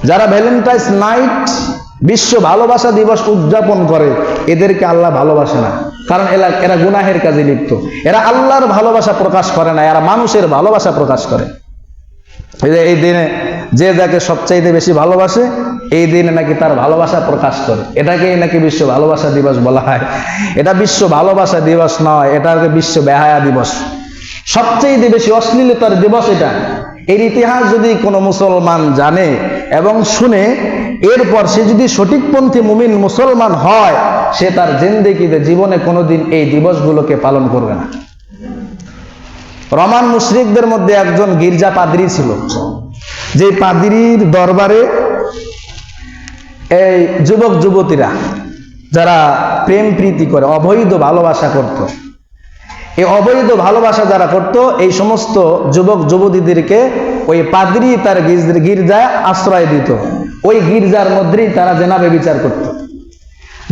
যারা Valentine's night বিশ্ব ভালোবাসা দিবস উদযাপন করে এদেরকে আল্লাহ ভালোবাসে না, কারণ এরা গুনাহের কাজে লিপ্ত। এরা আল্লাহর ভালোবাসা প্রকাশ করে না, এরা মানুষের ভালোবাসা প্রকাশ করে। এই দিনে যে যাকে সবচাইতে বেশি ভালোবাসে এই দিনে নাকি তার ভালোবাসা প্রকাশ করে, এটাকেই নাকি বিশ্ব ভালোবাসা দিবস বলা হয়। এটা বিশ্ব ভালোবাসা দিবস নয়, এটা বিশ্ব বেহায়া দিবস, সবচেয়ে বেশি অশ্লীলতার দিবস এটা। এর ইতিহাস যদি কোনো মুসলমান জানে এবং শুনে, এরপর সে যদি সঠিকপন্থী মুমিন মুসলমান হয়, সে তার জিন্দেগিতে জীবনে কোনোদিন এই দিবসগুলোকে পালন করবে না। রোমান মুশরিকদের মধ্যে একজন গির্জা পাদ্রী ছিল, যে পাদ্রীর দরবারে এই যুবক যুবতীরা যারা প্রেম প্রীতি করে, অবৈধ ভালোবাসা করত, এই অবৈধ ভালোবাসা যারা করত, এই সমস্ত যুবক যুবতীদেরকে ওই পাদ্রী তার গির্জায় আশ্রয় দিত। ওই গির্জার মধ্যেই তারা জেনা ব্যভিচার করত।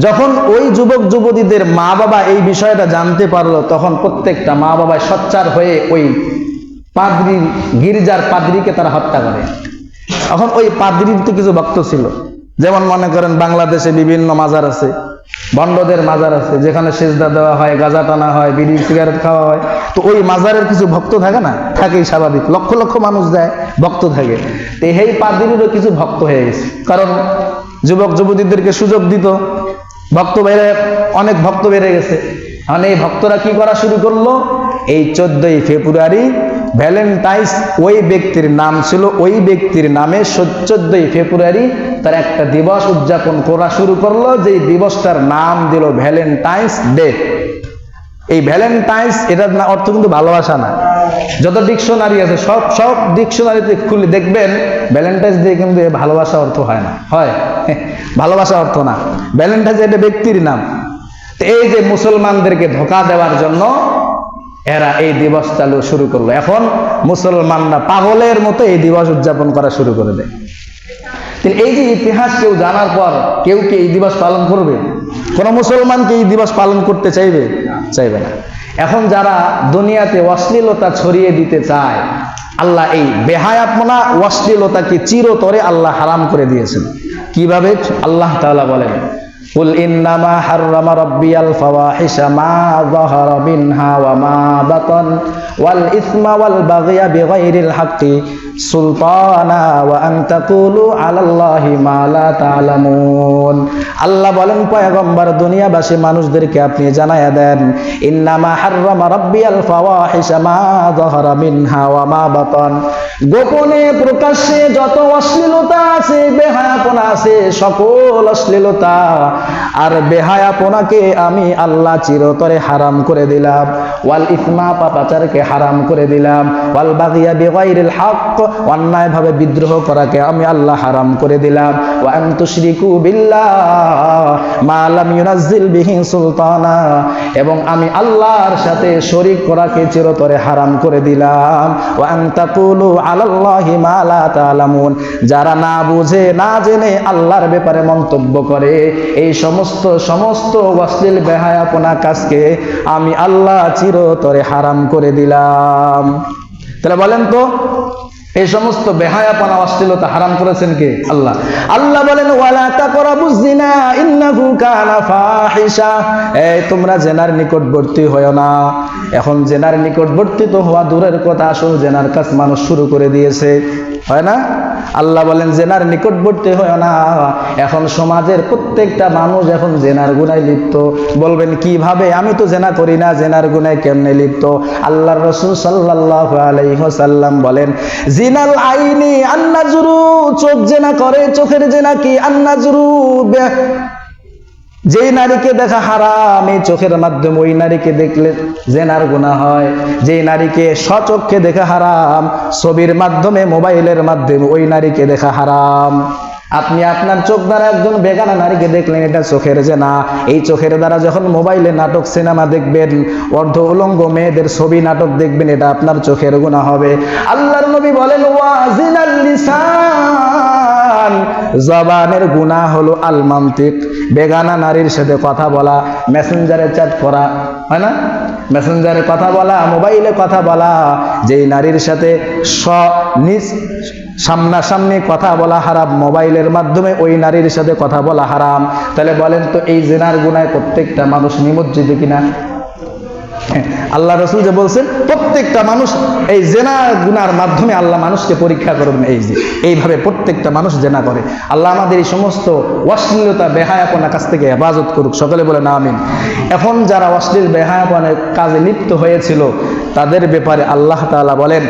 যখন ওই যুবক যুবতীদের মা বাবা এই বিষয়টা জানতে পারলো, তখন প্রত্যেকটা মা বাবায় সোচ্চার হয়ে ওই পাদ্রী, গির্জার পাদ্রীকে তারা হত্যা করে। এখন ওই পাদ্রীর তো কিছু ভক্ত ছিল, যেমন মনে করেন বাংলাদেশে বিভিন্ন মাজার আছে, ভণ্ডদের মাজার আছে, যেখানে সেজদা দেওয়া হয়, গাঁজা টানা হয়, বিড়ি সিগারেট খাওয়া হয়। তো ওই মাজারের কিছু ভক্ত থাকে না, থাকেই স্বাভাবিক, লক্ষ লক্ষ মানুষ যায়, ভক্ত থাকে। তো এই পাদ্রীরও কিছু ভক্ত হয়ে গেছে, কারণ যুবক যুবতীদেরকে সুযোগ দিত, ভক্ত বেড়ে, অনেক ভক্ত বেড়ে গেছে। এখন এই ভক্তরা কি করা শুরু করলো, এই 14ই ফেব্রুয়ারি ভ্যালেন্টাইন্স, ওই ব্যক্তির নাম ছিল, ওই ব্যক্তির নামে 14ই ফেব্রুয়ারি তার একটা দিবস উদযাপন করা শুরু করলো, যে দিবসটার নাম দিল ভ্যালেন্টাইন্স ডে। এই ভ্যালেন্টাইন্স, এটার অর্থ কিন্তু ভালোবাসা না। যত ডিকশনারি আছে সব ডিকশনারিতে খুলে দেখবেন ভ্যালেন্টাইন্স ডে কিন্তু ভালোবাসা অর্থ হয় না, হয় ভালোবাসা অর্থ না। ভ্যালেন্টাইন্স এটা ব্যক্তির নাম। তো এই যে মুসলমানদেরকে ধোঁকা দেওয়ার জন্য এরা এই দিবস চালু শুরু করলো। এখন মুসলমানরা পাগলের মতো এই দিবস উদযাপন করা শুরু করে দেয়। এই যে ইতিহাস কেউ জানার পর কেউ কি এই দিবস পালন করবে? কোন মুসলমানকে এই দিবস পালন করতে চাইবে? চাইবে না। এখন যারা দুনিয়াতে অশ্লীলতা ছড়িয়ে দিতে চায়, আল্লাহ এই বেহায়াপনা অশ্লীলতাকে চিরতরে আল্লাহ হারাম করে দিয়েছেন। কিভাবে? আল্লাহ তাআলা বলেন, কুল ইন্নামা হাররামা রাব্বিয়াল ফাওয়াহিশা মা যাহারা মিনহা ওয়া মা বাতান ওয়াল ইসমা ওয়াল বাগয়া বিগাইরিল হাক্কি সুলতানা ওয়া আন তাকুলু আলাল্লাহি মা লা তা'লামুন। আল্লাহ বলেন, পয়গম্বর দুনিয়াবাসী মানুষদেরকে আপনি জানায়া দেন, ইন্নামা হাররামা রাব্বিয়াল ফাওয়াহিশা মা যাহারা মিনহা ওয়া মা বাতান, গোপনে প্রকাশ্যে যত অশ্লীলতা আছে, বেহায়াপনা আছে, সকল অশ্লীলতা আর বেহায়াপনাকে আমি আল্লাহ চিরতরে হারাম করে দিলাম। ওয়াল ইসমা, পাপাচারকে হারাম করে দিলাম। ওয়াল বাগিয়া বিগাইরিল হক, অন্যায়ভাবে বিদ্রোহ করাকে আমি আল্লাহ হারাম করে দিলাম। ওয়া আন তুশরিকু বিল্লাহ মা লাম ইউনাজ্জিল বিহি সুলতানা, এবং আমি আল্লাহর সাথে শরীক করাকে চিরতরে হারাম করে দিলাম। ওয়া আন তাকুলু আলাল্লাহি মা লা তা'লামুন, যারা না বুঝে না জেনে আল্লাহর ব্যাপারে মন্তব্য করে, এই সমস্ত অশ্লীল বেহায়াপনা কাজকে আমি আল্লাহ চিরতরে হারাম করে দিলাম। তাহলে বলেন তো, এই সমস্ত বেহায়াপনা অশ্লীলতা হারাম করেছেন কে? আল্লাহ। আল্লাহ বলেন, ওয়ালা তাকরাবুজ জিনা ইন্নাহু কানা ফাহিশা, এই তোমরা জেনার নিকটবর্তী হয়ো না। এখন জেনার নিকটবর্তী তো হওয়া দূরের কথা, আসল জেনার কাজ মানুষ শুরু করে দিয়েছে, হয় না? আল্লাহ বলেন জেনার নিকটবর্তী হয় না। এখন সমাজের প্রত্যেকটা মানুষ এখন জেনার গুনায় লিপ্ত। বলবেন কিভাবে? আমি তো জেনা করি না, জেনার গুনায় কেমনে লিপ্ত? আল্লাহর রাসূল সাল্লাল্লাহু আলাইহি ওয়াসাল্লাম বলেন, জিনাল আইনি আন-নাজরু, চোখ জেনা করে। চোখের জেনা কি? আন-নাজরু, যেই নারীকে দেখা হারাম, এই চোখের মাধ্যমে ওই নারীকে দেখলে জেনার গুনাহ হয়। যেই নারীকে স্বচক্ষে দেখা হারাম, ছবির মাধ্যমে, মোবাইলের মাধ্যমে ওই নারীকে দেখা হারাম। আপনি আপনার চোখ দ্বারা একজন বেগানা নারীকে দেখলেন, এটা চোখের জেনা। এই চোখের দ্বারা যখন মোবাইলে নাটক সিনেমা দেখবেন, অর্ধ উলঙ্গ মেয়েদের ছবি নাটক দেখবেন, এটা আপনার চোখের গুনাহ হবে। আল্লাহর নবী বলেন, ওয়া জিনাল লিসান, জবানের গুনাহ হলো আল মান্তিক, বেগানা নারীর সাথে কথা বলা, মেসেঞ্জারে চ্যাট করা, হয় না? মেসেঞ্জারে কথা বলা, মোবাইলে কথা বলা। যেই নারীর সাথে সামনাসামনি কথা বলা হারাম, মোবাইলের মাধ্যমে ওই নারীর সাথে কথা বলা হারাম। তাহলে বলেন তো এই জিনার গুনায় প্রত্যেকটা মানুষ নিমজ্জিত কিনা? আল্লাহ রসুল যে বলছেন প্রত্যেকটা মানুষ এই জেনা গুনার মাধ্যমে আল্লাহ মানুষকে পরীক্ষা করবেন। এই যে এইভাবে প্রত্যেকটা মানুষ জেনা করে। আল্লাহ আমাদের এই সমস্ত অশ্লীলতা বেহায়াপনার কাছ থেকে হেফাজত করুক, সকলে বলেন আমিন। এখন যারা অশ্লীল বেহায়াপনার কাজে লিপ্ত হয়েছিল তাদের ব্যাপারে আল্লাহ তাআলা বলেন,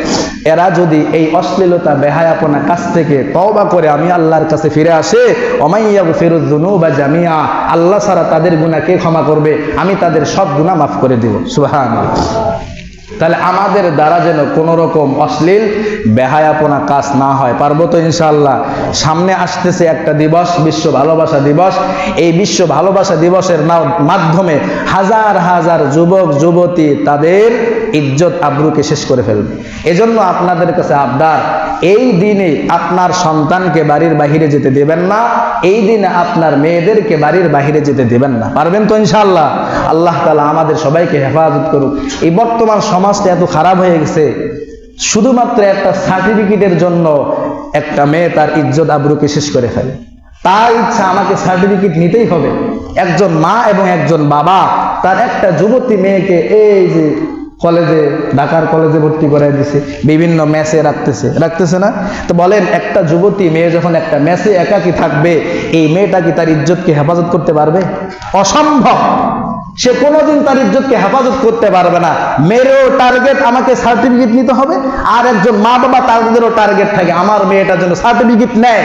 এরা যদি এই অশ্লীলতা বেহায়াপনা কাছ থেকে তওবা করে আমি আল্লাহর কাছে ফিরে আসে, ওমাইয়াগফিরুয যুনুবা জামিআ, আল্লাহ ছাড়া তাদের গুনাহ কে ক্ষমা করবে? আমি তাদের সব গুনাহ মাফ করে দেব। সুবহানাল্লাহ। তাহলে আমাদের দ্বারা যেন কোনো রকম অশ্লীল বেহায়াপনা কাজ না হয়। পারবো তো ইনশাআল্লাহ? সামনে আসতেছে একটা দিবস, বিশ্ব ভালোবাসা দিবস। এই বিশ্ব ভালোবাসা দিবসের মাধ্যমে হাজার হাজার যুবক যুবতী তাদের ইজ্জত আবরুকে শেষ করে ফেলবে। এজন্য আপনাদের কাছে আবদার, এই দিনে আপনার সন্তানকে বাড়ির বাহিরে যেতে দেবেন না, এই দিনে আপনার মেয়েদেরকে বাড়ির বাহিরে যেতে দেবেন না। পারবেন তো ইনশাআল্লাহ? আল্লাহ তাআলা আমাদের সবাইকে হেফাজত করুক। এই বর্তমান সমাজটা এত খারাপ হয়ে গেছে, শুধুমাত্র একটা সার্টিফিকেটের জন্য একটা মেয়ে তার ইজ্জত আবরুকে শেষ করে ফেলে। তার ইচ্ছা আমাকে সার্টিফিকেট নিতেই হবে। একজন মা এবং একজন বাবা তার একটা যুবতী মেয়েকে এই যে কলেজে, ঢাকার কলেজে ভর্তি করাই দিছে, বিভিন্ন মেসে রাখতেছে না? তো বলেন, একটা যুবতী মেয়ে যখন একটা মেসে একাকী থাকবে, এই মেয়েটা কি তার ইজ্জতকে হেফাজত করতে পারবে? অসম্ভব। সে কোনোদিন তার ইজ্জতকে হেফাজত করতে পারবে না। মেয়েরও টার্গেট আমাকে সার্টিফিকেট নিতে হবে, আর একজন মা বাবা তাদেরও টার্গেট থাকে আমার মেয়েটার জন্য সার্টিফিকেট নেয়।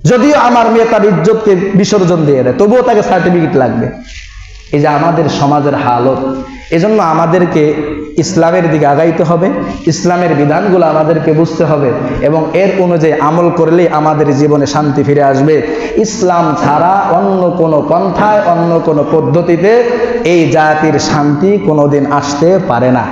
যদিও আমার মেয়ে তার ইজ্জতকে বিসর্জন দিয়ে দেয়, তবুও তাকে সার্টিফিকেট লাগবে। এই যে আমাদের সমাজের হালত, এজন্য আমাদেরকে ইসলামের দিকে আগাইতে হবে, ইসলামের বিধানগুলো আমাদেরকে বুঝতে হবে এবং এর অনুযায়ী আমল করলেই আমাদের জীবনে শান্তি ফিরে আসবে। ইসলাম ছাড়া অন্য কোনো পন্থায়, অন্য কোনো পদ্ধতিতে এই জাতির শান্তি কোনোদিন আসতে পারে না।